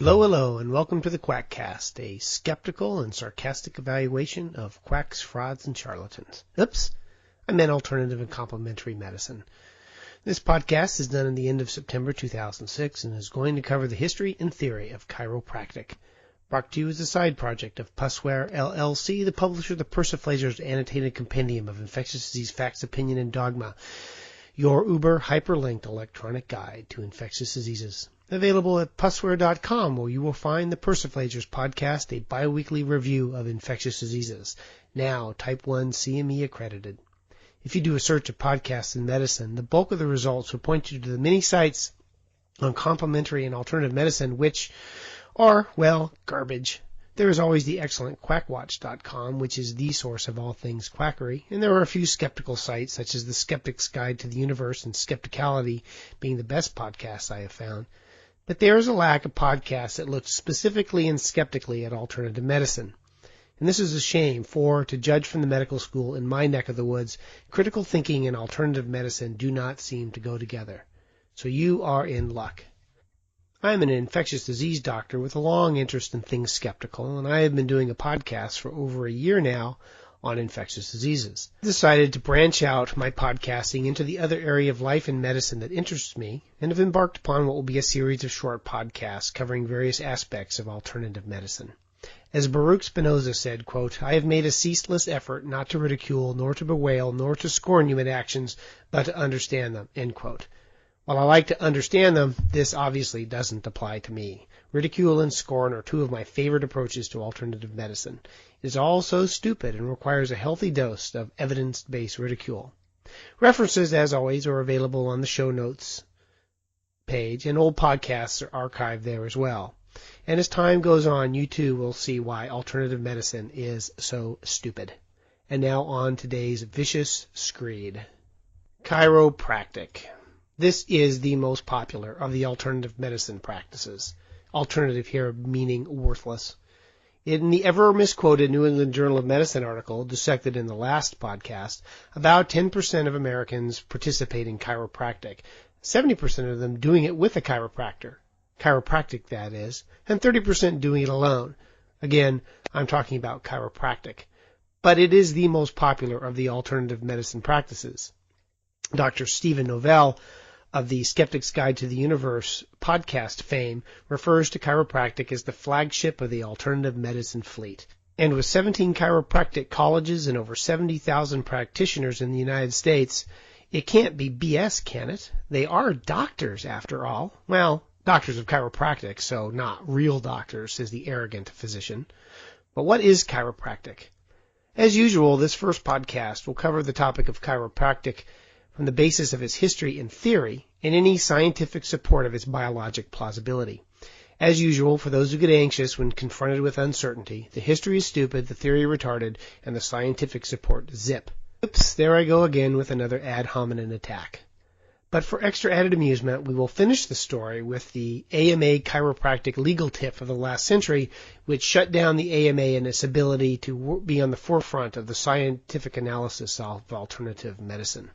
Hello, and welcome to the Quackcast, a skeptical and sarcastic evaluation of quacks, frauds, and charlatans. Oops, I meant alternative and complementary medicine. This podcast is done in the end of September 2006 and is going to cover the history and theory of chiropractic. Brought to you as a side project of Pussware LLC, the publisher of the Persiflager's Annotated Compendium of Infectious Disease Facts, Opinion, and Dogma, your uber hyperlinked electronic guide to infectious diseases. Available at pussware.com, where you will find the Persiflagers podcast, a bi-weekly review of infectious diseases, now Type 1 CME accredited. If you do a search of podcasts in medicine, the bulk of the results will point you to the many sites on complementary and alternative medicine which are, well, garbage. There is always the excellent quackwatch.com, which is the source of all things quackery, and there are a few skeptical sites such as the Skeptic's Guide to the Universe and Skepticality being the best podcasts I have found. But there is a lack of podcasts that look specifically and skeptically at alternative medicine. And this is a shame, for, to judge from the medical school in my neck of the woods, critical thinking and alternative medicine do not seem to go together. So you are in luck. I am an infectious disease doctor with a long interest in things skeptical, and I have been doing a podcast for over a year now on infectious diseases. I decided to branch out my podcasting into the other area of life and medicine that interests me, and have embarked upon what will be a series of short podcasts covering various aspects of alternative medicine. As Baruch Spinoza said, quote, "I have made a ceaseless effort not to ridicule, nor to bewail, nor to scorn human actions, but to understand them," end quote. While I like to understand them, this obviously doesn't apply to me. Ridicule and scorn are two of my favorite approaches to alternative medicine. It is all so stupid and requires a healthy dose of evidence-based ridicule. References, as always, are available on the show notes page, and old podcasts are archived there as well. And as time goes on, you too will see why alternative medicine is so stupid. And now on today's vicious screed. Chiropractic. This is the most popular of the alternative medicine practices. Alternative here meaning worthless. In the ever-misquoted New England Journal of Medicine article, dissected in the last podcast, about 10% of Americans participate in chiropractic, 70% of them doing it with a chiropractor, chiropractic that is, and 30% doing it alone. Again, I'm talking about chiropractic. But it is the most popular of the alternative medicine practices. Dr. Stephen Novell of the Skeptic's Guide to the Universe podcast fame refers to chiropractic as the flagship of the alternative medicine fleet. And with 17 chiropractic colleges and over 70,000 practitioners in the United States, it can't be BS, can it? They are doctors, after all. Well, doctors of chiropractic, so not real doctors, says the arrogant physician. But what is chiropractic? As usual, this first podcast will cover the topic of chiropractic from the basis of its history and theory, and any scientific support of its biologic plausibility. As usual, for those who get anxious when confronted with uncertainty, the history is stupid, the theory retarded, and the scientific support zip. Oops, there I go again with another ad hominem attack. But for extra added amusement, we will finish the story with the AMA chiropractic legal tip of the last century, which shut down the AMA and its ability to be on the forefront of the scientific analysis of alternative medicine.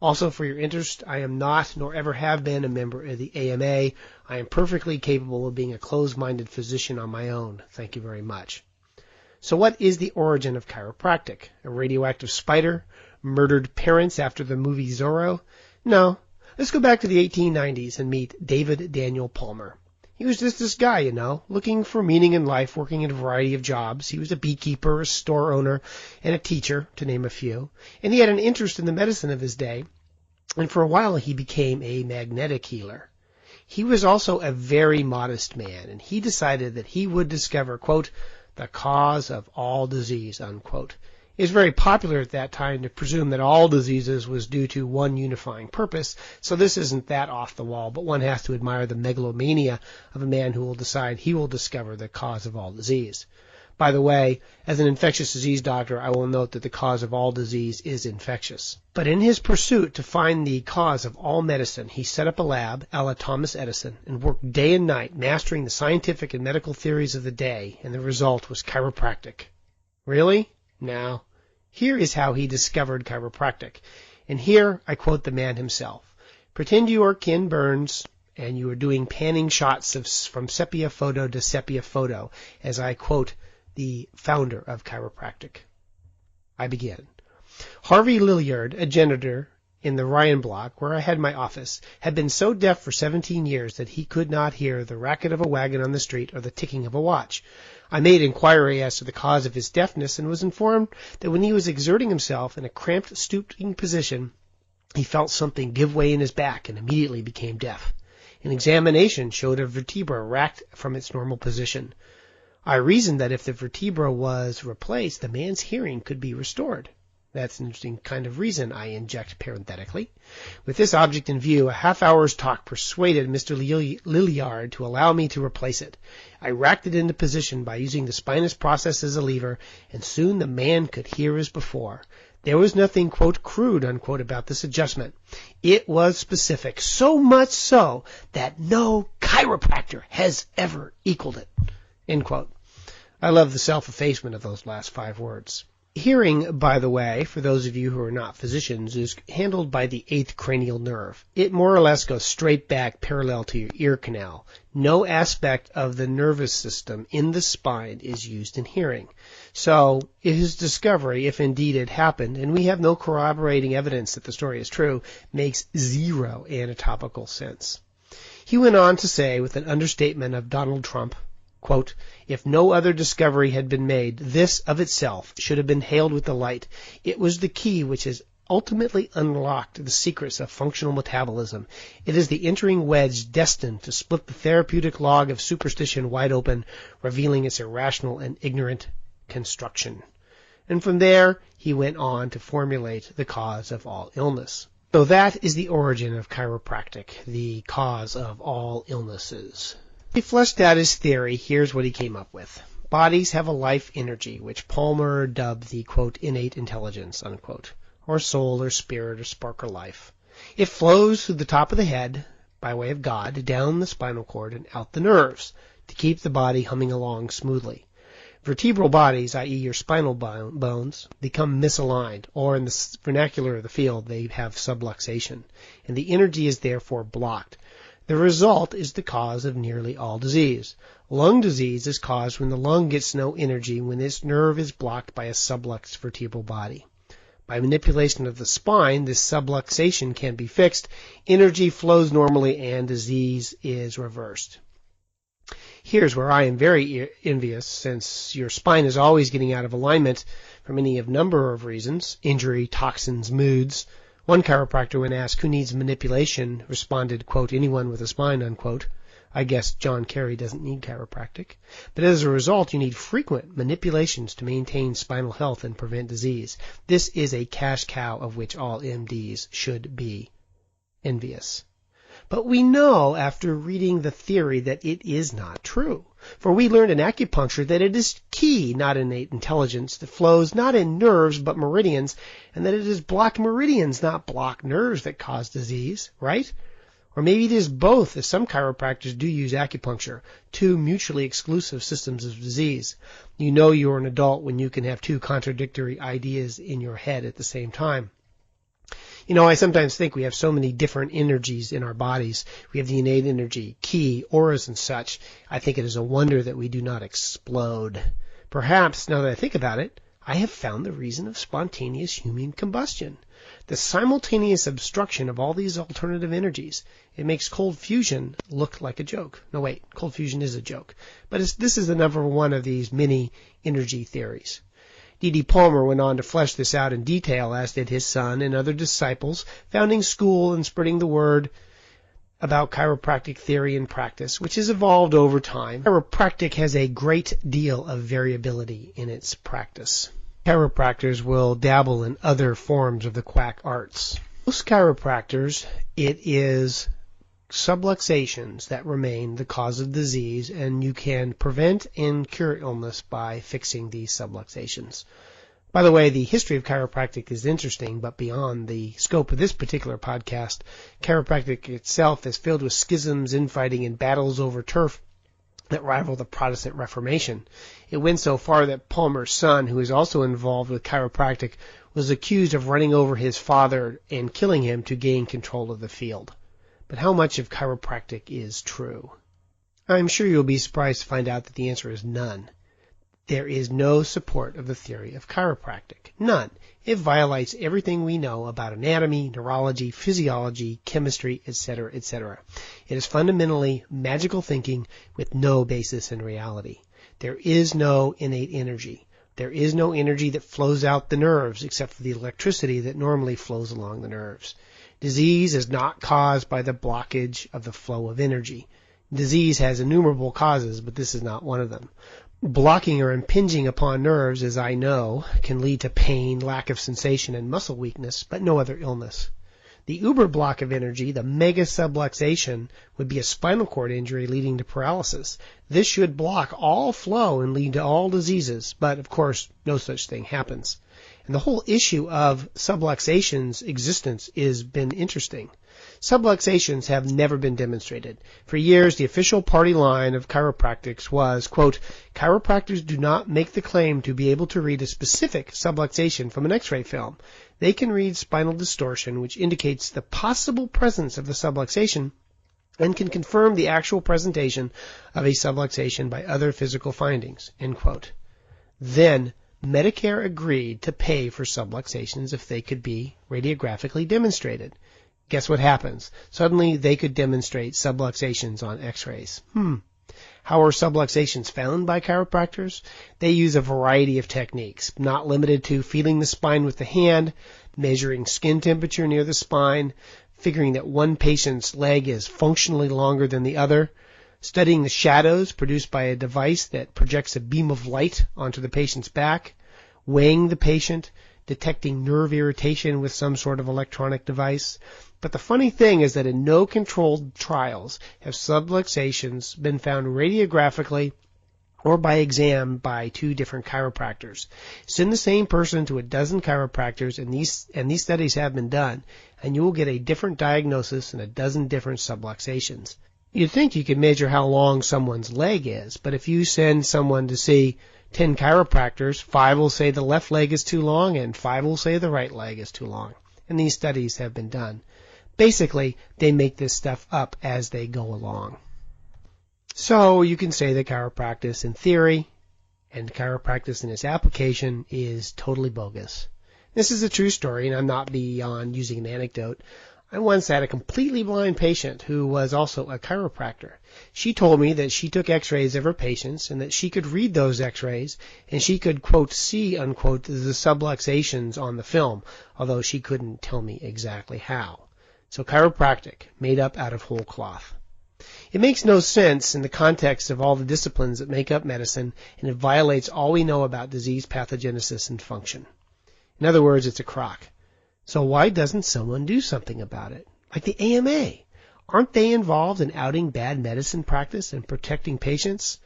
Also, for your interest, I am not, nor ever have been, a member of the AMA. I am perfectly capable of being a closed-minded physician on my own. Thank you very much. So what is the origin of chiropractic? A radioactive spider? Murdered parents after the movie Zorro? No. Let's go back to the 1890s and meet David Daniel Palmer. He was just this guy, looking for meaning in life, working in a variety of jobs. He was a beekeeper, a store owner, and a teacher, to name a few. And he had an interest in the medicine of his day, and for a while he became a magnetic healer. He was also a very modest man, and he decided that he would discover, quote, the cause of all disease, unquote. It was very popular at that time to presume that all diseases was due to one unifying purpose, so this isn't that off the wall, but one has to admire the megalomania of a man who will decide he will discover the cause of all disease. By the way, as an infectious disease doctor, I will note that the cause of all disease is infectious. But in his pursuit to find the cause of all medicine, he set up a lab, a la Thomas Edison, and worked day and night mastering the scientific and medical theories of the day, and the result was chiropractic. Really? Now, here is how he discovered chiropractic. And here I quote the man himself. Pretend you are Ken Burns and you are doing panning shots from sepia photo to sepia photo, as I quote the founder of chiropractic. I begin. Harvey Lilliard, a janitor in the Ryan block where I had my office, had been so deaf for 17 years that he could not hear the racket of a wagon on the street or the ticking of a watch. I made inquiry as to the cause of his deafness and was informed that when he was exerting himself in a cramped, stooping position, he felt something give way in his back and immediately became deaf. An examination showed a vertebra racked from its normal position. I reasoned that if the vertebra was replaced, the man's hearing could be restored. That's an interesting kind of reason, I inject parenthetically. With this object in view, a half-hour's talk persuaded Mr. Lilliard to allow me to replace it. I racked it into position by using the spinous process as a lever, and soon the man could hear as before. There was nothing, quote, crude, unquote, about this adjustment. It was specific, so much so that no chiropractor has ever equaled it, end quote. I love the self-effacement of those last 5 words. Hearing, by the way, for those of you who are not physicians, is handled by the 8th cranial nerve. It more or less goes straight back parallel to your ear canal. No aspect of the nervous system in the spine is used in hearing. So, his discovery, if indeed it happened, and we have no corroborating evidence that the story is true, makes zero anatomical sense. He went on to say, with an understatement of Donald Trump, quote, if no other discovery had been made, this of itself should have been hailed with delight. It was the key which has ultimately unlocked the secrets of functional metabolism. It is the entering wedge destined to split the therapeutic log of superstition wide open, revealing its irrational and ignorant construction. And from there, he went on to formulate the cause of all illness. So that is the origin of chiropractic, the cause of all illnesses. He fleshed out his theory. Here's what he came up with. Bodies have a life energy, which Palmer dubbed the, quote, innate intelligence, unquote, or soul or spirit or spark or life. It flows through the top of the head, by way of God, down the spinal cord and out the nerves, to keep the body humming along smoothly. Vertebral bodies, i.e. your spinal bones, become misaligned, or in the vernacular of the field, they have subluxation, and the energy is therefore blocked. The result is the cause of nearly all disease. Lung disease is caused when the lung gets no energy when its nerve is blocked by a subluxed vertebral body. By manipulation of the spine, this subluxation can be fixed, energy flows normally, and disease is reversed. Here's where I am very envious, since your spine is always getting out of alignment for any of number of reasons, injury, toxins, moods. One chiropractor, when asked who needs manipulation, responded, quote, anyone with a spine, unquote. I guess John Kerry doesn't need chiropractic. But as a result, you need frequent manipulations to maintain spinal health and prevent disease. This is a cash cow of which all MDs should be envious. But we know after reading the theory that it is not true. For we learned in acupuncture that it is ki, not innate intelligence, that flows not in nerves but meridians, and that it is blocked meridians, not blocked nerves, that cause disease, right? Or maybe it is both, as some chiropractors do use acupuncture, 2 mutually exclusive systems of disease. You know you're an adult when you can have 2 contradictory ideas in your head at the same time. You know, I sometimes think we have so many different energies in our bodies. We have the innate energy, ki, auras, and such. I think it is a wonder that we do not explode. Perhaps, now that I think about it, I have found the reason of spontaneous human combustion. The simultaneous obstruction of all these alternative energies. It makes cold fusion look like a joke. No, wait, cold fusion is a joke. But this is the number one of these mini energy theories. D.D. Palmer went on to flesh this out in detail, as did his son and other disciples, founding school and spreading the word about chiropractic theory and practice, which has evolved over time. Chiropractic has a great deal of variability in its practice. Chiropractors will dabble in other forms of the quack arts. Most chiropractors, it is subluxations that remain the cause of disease, and you can prevent and cure illness by fixing these subluxations. By the way, the history of chiropractic is interesting, but beyond the scope of this particular podcast, chiropractic itself is filled with schisms, infighting, and battles over turf that rival the Protestant Reformation. It went so far that Palmer's son, who is also involved with chiropractic, was accused of running over his father and killing him to gain control of the field. but how much of chiropractic is true? I'm sure you'll be surprised to find out that the answer is none. There is no support of the theory of chiropractic. None. It violates everything we know about anatomy, neurology, physiology, chemistry, etc., etc. It is fundamentally magical thinking with no basis in reality. There is no innate energy. There is no energy that flows out the nerves except for the electricity that normally flows along the nerves. Disease is not caused by the blockage of the flow of energy. Disease has innumerable causes, but this is not one of them. Blocking or impinging upon nerves, as I know, can lead to pain, lack of sensation, and muscle weakness, but no other illness. The uber block of energy, the mega subluxation, would be a spinal cord injury leading to paralysis. This should block all flow and lead to all diseases, but of course no such thing happens. And the whole issue of subluxation's existence has been interesting. Subluxations have never been demonstrated. For years, the official party line of chiropractics was, quote, chiropractors do not make the claim to be able to read a specific subluxation from an X-ray film. They can read spinal distortion, which indicates the possible presence of the subluxation, and can confirm the actual presentation of a subluxation by other physical findings, end quote. Then, Medicare agreed to pay for subluxations if they could be radiographically demonstrated. Guess what happens? Suddenly they could demonstrate subluxations on X-rays. How are subluxations found by chiropractors? They use a variety of techniques, not limited to feeling the spine with the hand, measuring skin temperature near the spine, figuring that one patient's leg is functionally longer than the other, studying the shadows produced by a device that projects a beam of light onto the patient's back, weighing the patient, detecting nerve irritation with some sort of electronic device. But the funny thing is that in no controlled trials have subluxations been found radiographically or by exam by two different chiropractors. Send the same person to a dozen chiropractors, and these studies have been done, and you will get a different diagnosis and a dozen different subluxations. You'd think you could measure how long someone's leg is, but if you send someone to see 10 chiropractors, 5 will say the left leg is too long and 5 will say the right leg is too long. And these studies have been done. Basically, they make this stuff up as they go along. So you can say that chiropractic in theory and chiropractic in its application is totally bogus. This is a true story, and I'm not beyond using an anecdote. I once had a completely blind patient who was also a chiropractor. She told me that she took x-rays of her patients and that she could read those x-rays and she could, quote, see, unquote, the subluxations on the film, although she couldn't tell me exactly how. So chiropractic, made up out of whole cloth. It makes no sense in the context of all the disciplines that make up medicine, and it violates all we know about disease pathogenesis and function. In other words, it's a crock. So why doesn't someone do something about it? Like the AMA. Aren't they involved in outing bad medicine practice and protecting patients?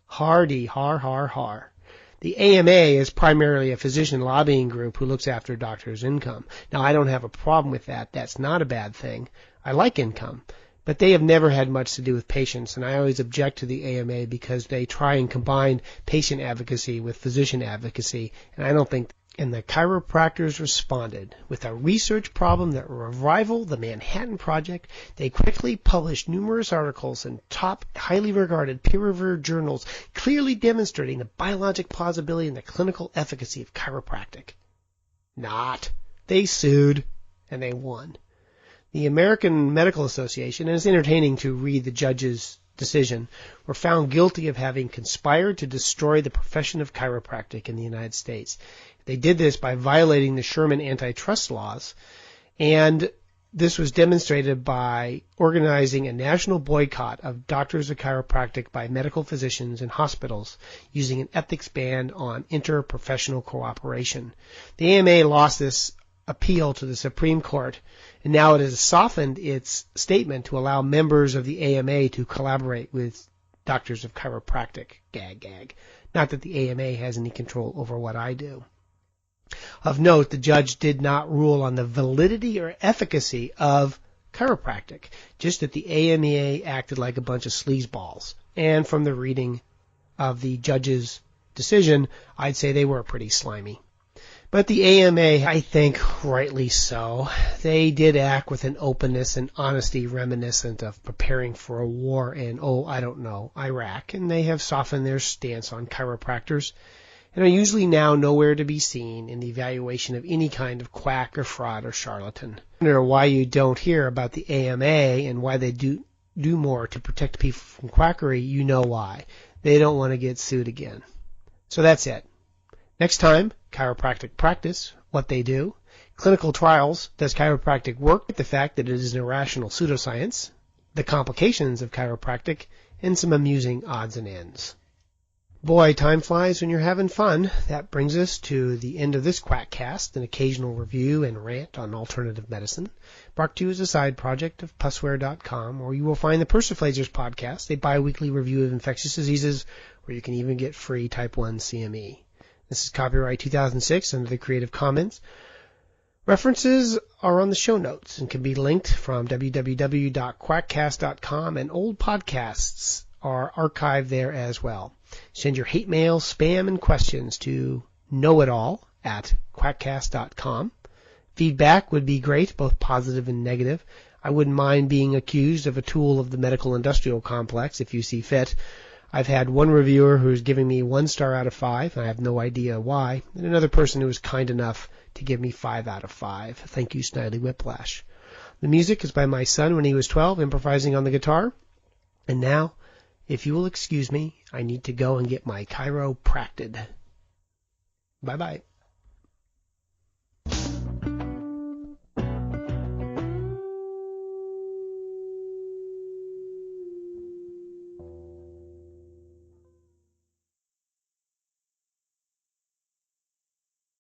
Hardy, har, har, har. The AMA is primarily a physician lobbying group who looks after doctors' income. Now, I don't have a problem with that. That's not a bad thing. I like income. But they have never had much to do with patients, and I always object to the AMA because they try and combine patient advocacy with physician advocacy, and I don't think. And the chiropractors responded with a research problem that will rival the Manhattan Project. They quickly published numerous articles in top, highly regarded peer-reviewed journals clearly demonstrating the biologic plausibility and the clinical efficacy of chiropractic. Not. They sued, and they won. The American Medical Association, and it's entertaining to read the judge's decision, were found guilty of having conspired to destroy the profession of chiropractic in the United States. They did this by violating the Sherman antitrust laws, and this was demonstrated by organizing a national boycott of doctors of chiropractic by medical physicians and hospitals using an ethics ban on interprofessional cooperation. The AMA lost this appeal to the Supreme Court, and now it has softened its statement to allow members of the AMA to collaborate with doctors of chiropractic. Gag, gag. Not that the AMA has any control over what I do. Of note, the judge did not rule on the validity or efficacy of chiropractic, just that the AMA acted like a bunch of sleazeballs. And from the reading of the judge's decision, I'd say they were pretty slimy. But the AMA, I think rightly so, they did act with an openness and honesty reminiscent of preparing for a war in, Iraq, and they have softened their stance on chiropractors and are usually now nowhere to be seen in the evaluation of any kind of quack or fraud or charlatan. I wonder why you don't hear about the AMA and why they do more to protect people from quackery. You know why. They don't want to get sued again. So that's it. Next time, chiropractic practice, what they do, clinical trials, does chiropractic work, the fact that it is an irrational pseudoscience, the complications of chiropractic, and some amusing odds and ends. Boy, time flies when you're having fun. That brings us to the end of this Quackcast, an occasional review and rant on alternative medicine, brought to you as a side project of Pussware.com, where you will find the Persiflagers podcast, a bi-weekly review of infectious diseases, where you can even get free type 1 CME. This is copyright 2006 under the Creative Commons. References are on the show notes and can be linked from www.quackcast.com, and old podcasts are archived there as well. Send your hate mail, spam, and questions to knowitall@quackcast.com. Feedback would be great, both positive and negative. I wouldn't mind being accused of a tool of the medical industrial complex if you see fit. I've had one reviewer who's giving me 1 star out of 5, and I have no idea why, and another person who was kind enough to give me 5 out of 5. Thank you, Snidely Whiplash. The music is by my son when he was 12, improvising on the guitar. And now, if you will excuse me, I need to go and get my chiropracted. Bye-bye.